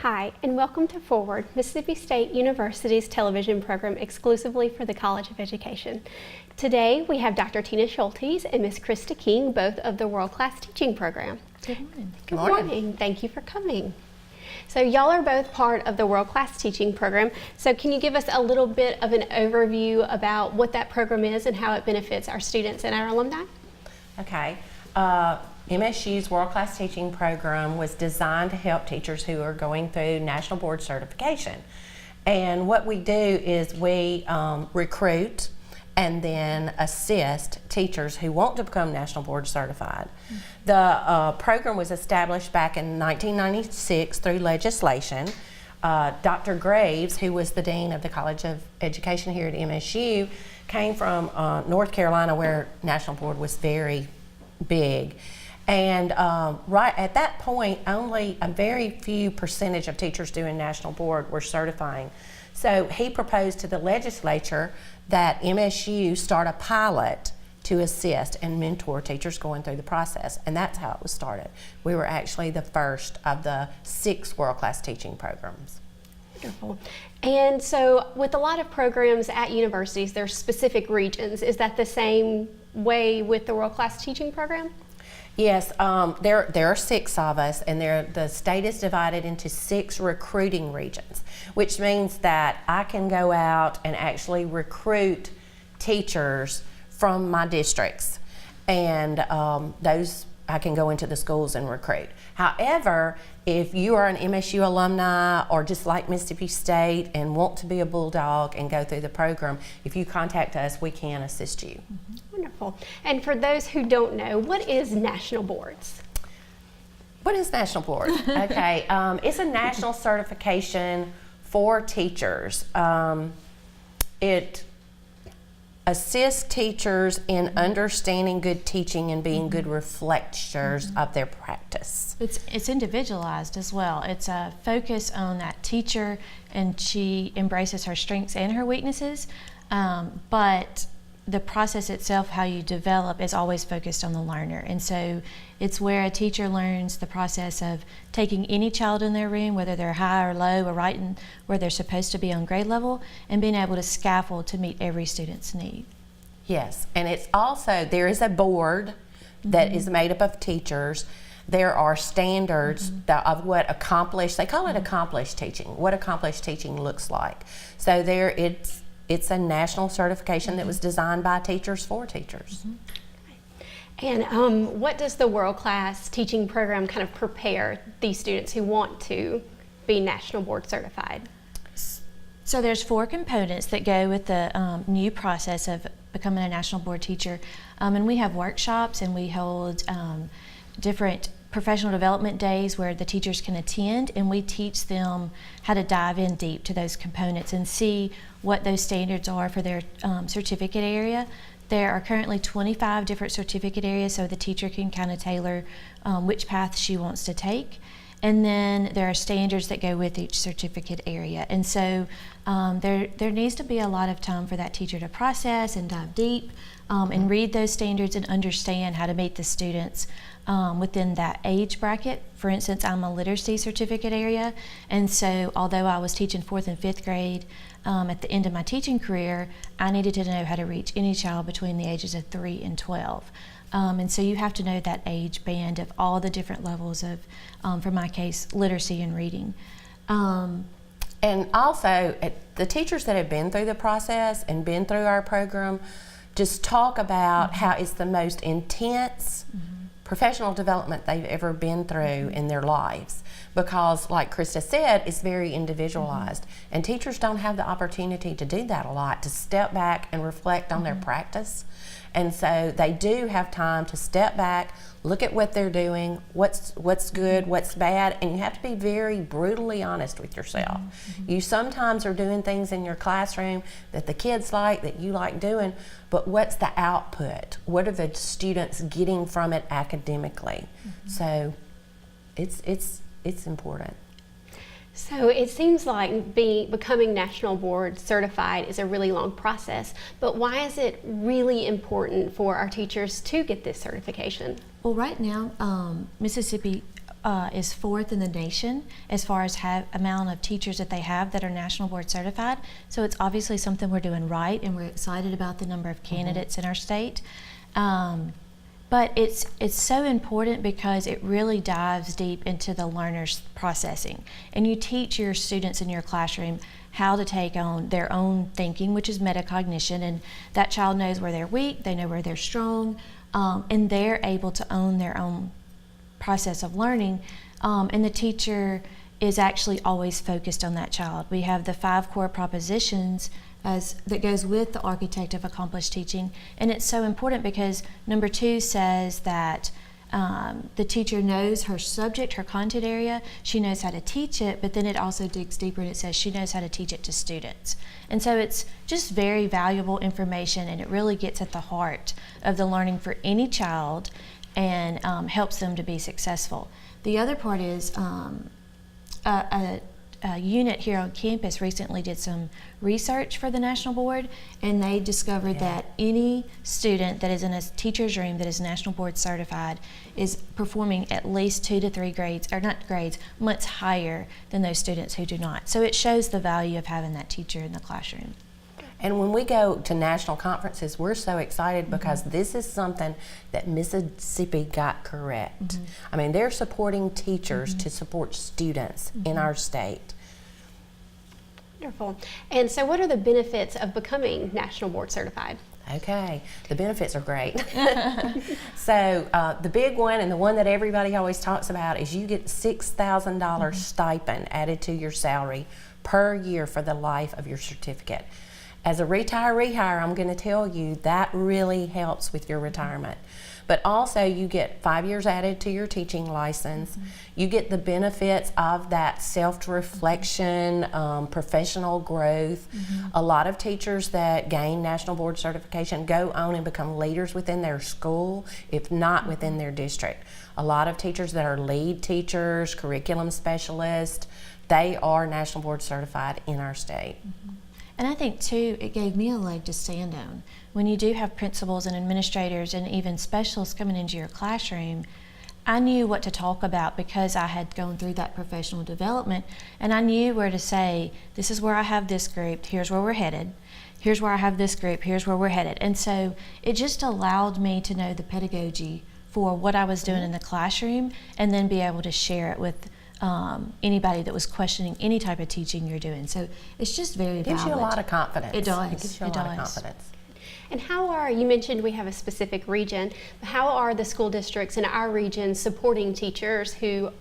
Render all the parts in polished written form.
Hi, and welcome to Forward, Mississippi State University's television program exclusively for the College of Education. Today we have Dr. Tina Schultes and Ms. Krista King, both of the World Class Teaching Program. Good morning. Good morning. Thank you for coming. So y'all are both part of the World Class Teaching Program. So can you give us a little bit of an overview about what that program is and how it benefits our students and our alumni? Okay. MSU's World Class Teaching Program was designed to help teachers who are going through National Board Certification. And what we do is we recruit and then assist teachers who want to become National Board Certified. The program was established back in 1996 through legislation. Dr. Graves, who was the Dean of the College of Education here at MSU, came from North Carolina, where National Board was very big. And right at that point, only a very few percentage of teachers doing National Board were certifying. So he proposed to the legislature that MSU start a pilot to assist and mentor teachers going through the process. And that's how it was started. We were actually the first of the 6 world-class teaching programs. Wonderful. And so with a lot of programs at universities, there's specific regions. Is that the same way with the world-class teaching program? Yes, there are 6 of us, and the state is divided into 6 recruiting regions, which means that I can go out and actually recruit teachers from my districts, and those I can go into the schools and recruit. However, if you are an MSU alumni or just like Mississippi State and want to be a Bulldog and go through the program, if you contact us, we can assist you. Wonderful. And for those who don't know, what is National Boards? What is National Board? Okay, it's a national certification for teachers. It assists teachers in understanding good teaching and being good reflectors of their practice. It's individualized as well. It's a focus on that teacher, and she embraces her strengths and her weaknesses, but the process itself, how you develop, is always focused on the learner. And so it's where a teacher learns the process of taking any child in their room, whether they're high or low or right in where they're supposed to be on grade level, and being able to scaffold to meet every student's need. Yes, and it's also, there is a board that is made up of teachers. There are standards of what accomplished, they call it accomplished teaching, what accomplished teaching looks like. So it's a national certification that was designed by teachers for teachers. And what does the World Class Teaching Program kind of prepare these students who want to be National Board Certified? So there's 4 components that go with the new process of becoming a National Board teacher. And we have workshops, and we hold different professional development days where the teachers can attend, and we teach them how to dive in deep to those components and see what those standards are for their certificate area. There are currently 25 different certificate areas, so the teacher can kind of tailor which path she wants to take. And then there are standards that go with each certificate area. And so there needs to be a lot of time for that teacher to process and dive deep and read those standards and understand how to meet the students within that age bracket. For instance, I'm a literacy certificate area, and so although I was teaching 4th and 5th grade, at the end of my teaching career, I needed to know how to reach any child between the ages of 3 and 12. And so you have to know that age band of all the different levels of, for my case, literacy and reading. And also, the teachers that have been through the process and been through our program just talk about how it's the most intense professional development they've ever been through in their lives, because like Krista said, it's very individualized, and teachers don't have the opportunity to do that a lot, to step back and reflect on their practice. And so they do have time to step back, look at what they're doing, what's good, what's bad, and you have to be very brutally honest with yourself. You sometimes are doing things in your classroom that the kids like, that you like doing, but what's the output? What are the students getting from it academically? So it's important. So it seems like becoming National Board Certified is a really long process, but why is it really important for our teachers to get this certification? Well, right now, Mississippi is fourth in the nation as far as amount of teachers that they have that are national board certified. So it's obviously something we're doing right, and we're excited about the number of candidates in our state. But it's so important because it really dives deep into the learner's processing. And you teach your students in your classroom how to take on their own thinking, which is metacognition, and that child knows where they're weak, they know where they're strong, and they're able to own their own process of learning, and the teacher is actually always focused on that child. We have the 5 core propositions that goes with the architect of accomplished teaching, and it's so important because number 2 says that the teacher knows her subject, her content area, she knows how to teach it, but then it also digs deeper and it says she knows how to teach it to students. And so it's just very valuable information, and it really gets at the heart of the learning for any child and helps them to be successful. The other part is a unit here on campus recently did some research for the National Board, and they discovered that any student that is in a teacher's room that is National Board certified is performing at least 2 to 3 grades, or not grades, much higher than those students who do not. So it shows the value of having that teacher in the classroom. And when we go to national conferences, we're so excited because this is something that Mississippi got correct. I mean, they're supporting teachers to support students in our state. Wonderful. And so what are the benefits of becoming National Board Certified? Okay, the benefits are great. So the big one, and the one that everybody always talks about, is you get $6,000 stipend added to your salary per year for the life of your certificate. As a retiree hire, I'm going to tell you that really helps with your retirement. But also you get 5 years added to your teaching license. You get the benefits of that self-reflection, professional growth. A lot of teachers that gain National Board certification go on and become leaders within their school, if not within their district. A lot of teachers that are lead teachers, curriculum specialists, they are National Board certified in our state. And I think too, it gave me a leg to stand on. When you do have principals and administrators and even specialists coming into your classroom, I knew what to talk about because I had gone through that professional development, and I knew where to say, this is where I have this group, here's where we're headed. Here's where I have this group, here's where we're headed. And so it just allowed me to know the pedagogy for what I was doing in the classroom, and then be able to share it with anybody that was questioning any type of teaching you're doing. So it's just very valid. It gives you a lot of confidence. It does. It gives you a lot of confidence. And you mentioned we have a specific region, but how are the school districts in our region supporting teachers who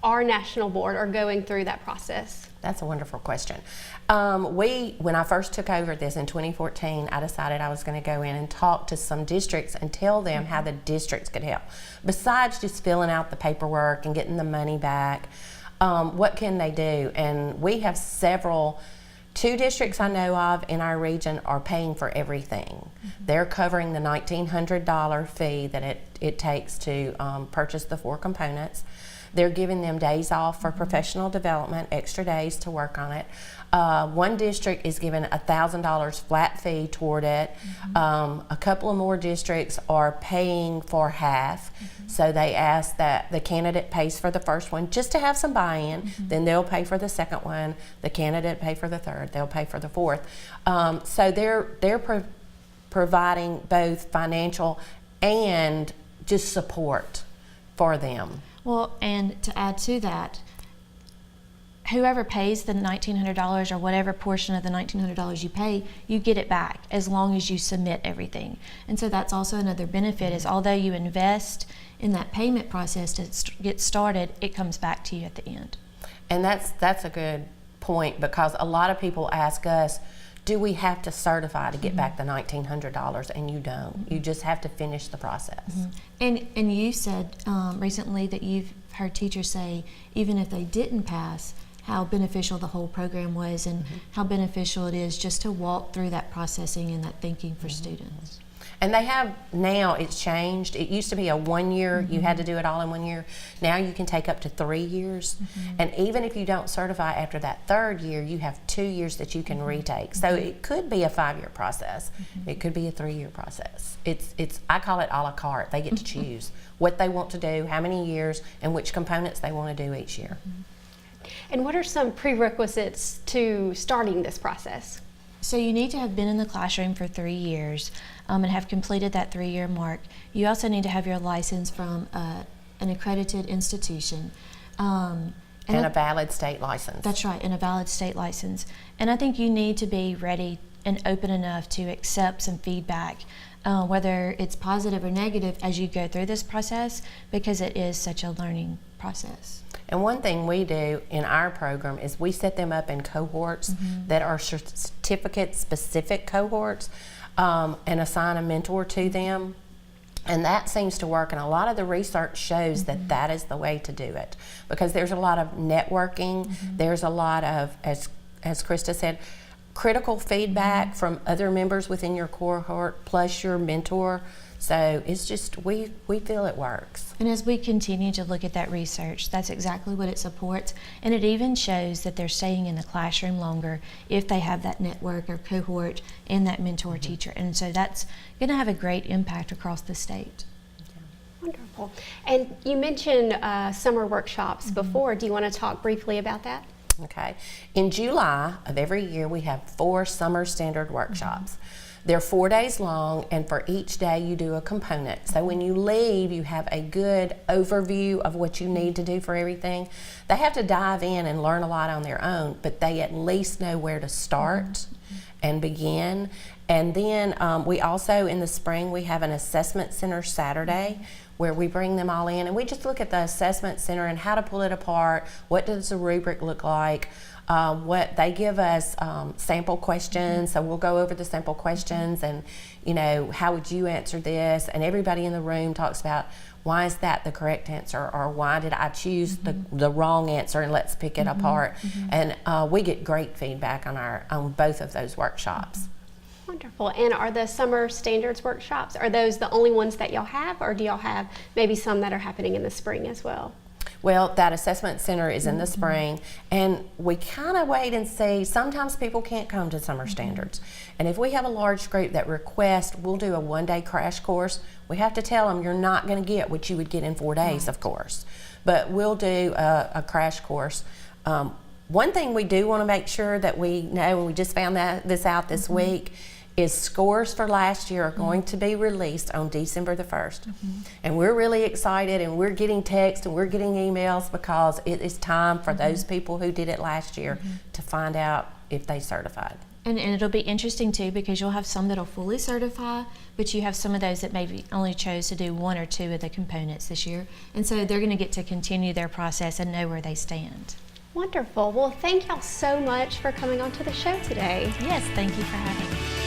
are National Board or going through that process? That's a wonderful question. When I first took over this in 2014, I decided I was going to go in and talk to some districts and tell them how the districts could help. Besides just filling out the paperwork and getting the money back, what can they do? And we have 2 districts I know of in our region are paying for everything. They're covering the $1,900 fee that it takes to purchase the 4 components. They're giving them days off for professional development, extra days to work on it. One district is giving $1,000 flat fee toward it. A couple of more districts are paying for half. So they ask that the candidate pays for the first one just to have some buy-in. Then they'll pay for the second one. The candidate pay for the third. They'll pay for the fourth. So they're providing both financial and just support for them. Well, and to add to that, whoever pays the $1,900 or whatever portion of the $1,900 you pay, you get it back as long as you submit everything. And so that's also another benefit is although you invest in that payment process to get started, it comes back to you at the end. And that's a good point because a lot of people ask us, do we have to certify to get back the $1,900? And you don't. You just have to finish the process. And you said recently that you've heard teachers say, even if they didn't pass, how beneficial the whole program was and how beneficial it is just to walk through that processing and that thinking for students. And they have, now it's changed. It used to be a 1 year, you had to do it all in 1 year. Now you can take up to 3 years. And even if you don't certify after that 3rd year, you have 2 years that you can retake. So it could be a 5-year process. It could be a 3-year process. It's I call it a la carte. They get to choose what they want to do, how many years, and which components they want to do each year. And what are some prerequisites to starting this process? So you need to have been in the classroom for 3 years and have completed that 3-year mark. You also need to have your license from an accredited institution. And a valid state license. That's right, and a valid state license. And I think you need to be ready and open enough to accept some feedback, whether it's positive or negative, as you go through this process, because it is such a learning process. And one thing we do in our program is we set them up in cohorts that are certificate-specific cohorts, and assign a mentor to them. And that seems to work, and a lot of the research shows that that is the way to do it, because there's a lot of networking, there's a lot of, as Krista said, critical feedback from other members within your cohort plus your mentor. So it's just, we feel it works. And as we continue to look at that research, that's exactly what it supports. And it even shows that they're staying in the classroom longer if they have that network or cohort and that mentor teacher. And so that's going to have a great impact across the state. Wonderful. And you mentioned summer workshops before. Do you want to talk briefly about that? Okay. In July of every year, we have 4 summer standard workshops. They're 4 days long, and for each day you do a component. So when you leave, you have a good overview of what you need to do for everything. They have to dive in and learn a lot on their own, but they at least know where to start and begin. And then we also, in the spring, we have an assessment center Saturday where we bring them all in, and we just look at the assessment center and how to pull it apart. What does the rubric look like? What they give us sample questions, so we'll go over the sample questions and, you know, how would you answer this? And everybody in the room talks about, why is that the correct answer, or why did I choose the wrong answer, and let's pick it apart. And we get great feedback on both of those workshops. Wonderful. And are the summer standards workshops, are those the only ones that y'all have, or do y'all have maybe some that are happening in the spring as well? Well, that assessment center is in the spring, and we kind of wait and see. Sometimes people can't come to summer standards, and if we have a large group that request, we'll do a 1-day crash course. We have to tell them you're not going to get what you would get in 4 days, of course, but we'll do a crash course. One thing we do want to make sure that we know, and we just found this out this week, is scores for last year are going to be released on December the 1st. And we're really excited, and we're getting texts and we're getting emails, because it is time for those people who did it last year to find out if they certified. And it'll be interesting too, because you'll have some that'll fully certify, but you have some of those that maybe only chose to do 1 or 2 of the components this year. And so they're going to get to continue their process and know where they stand. Wonderful. Well, thank y'all so much for coming onto the show today. Yes, thank you for having me.